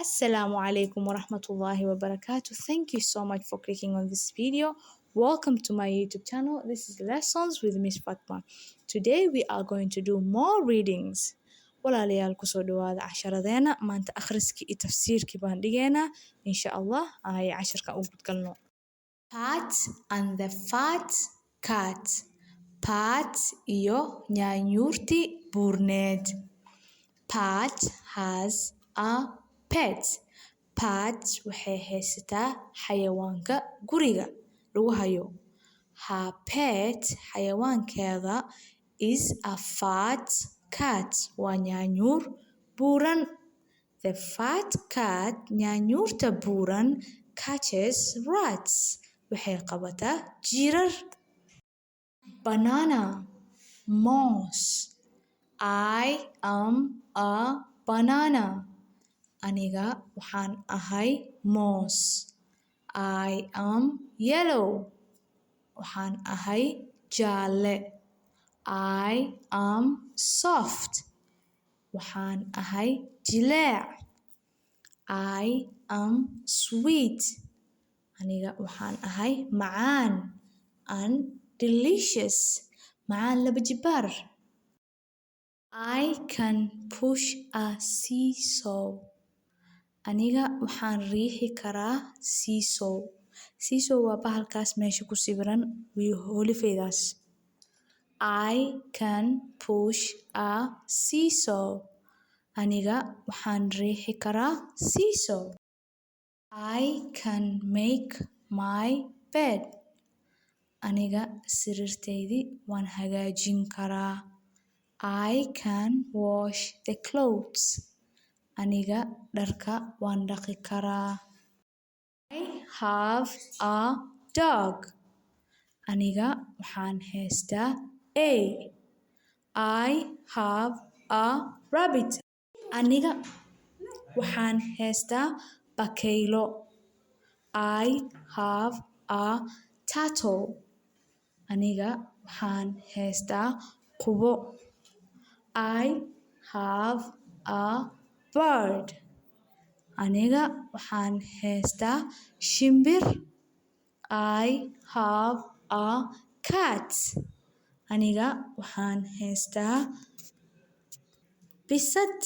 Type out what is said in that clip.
Assalamu alaikum wa rahmatullahi wa barakatuh. Thank you so much for clicking on this video. Welcome to my YouTube channel. This is Lessons with Miss Fatma. Today we are going to do more readings. walaalayaal kusoo dhawaada casharadeena maanta akhriskii iyo tafsiirkii baan dhigaynaa insha Allah ay casharka u gudgalno. Pat and the fat cat. Pat iyo nyaanyuurti buurneed. Pat has a pet. Pat waxay haysataa xayawaanka guriga lagu hayo. Her pet xayawaankeeda is a fat cat. Waa nyaanyuur buuran. The fat cat nyaanyuurta buuran catches rats. Waxay qabataa jiirar. Banana. Moss. I am a banana. Aniga waxaan ahay moos. I am yellow. Waxaan ahay jaalle. I am soft. Waxaan ahay jileec. I am sweet. Aniga waxaan ahay macaan and delicious. Macaan laba jibaar. I can push a seesaw. Aniga waxaan riixi karaa seesaw. Seesaw waa bahalkaas meesha ku sawiran holifeydaas. I can push a seesaw. Aniga waxaan riixi karaa seesaw. I can make my bed. Aniga sariirteydii waan hagaajin karaa. I can wash the clothes. Aniga dharka waan dhaqi karaa. I have a dog. Aniga waxaan haystaa eey. I have a rabbit. Aniga waxaan haystaa bakaylo. I have a turtle. Aniga waxaan haystaa qubo. I have a bird. Aniga waxaan haystaa shimbir. I have a cat. Aniga waxaan haystaa bisad.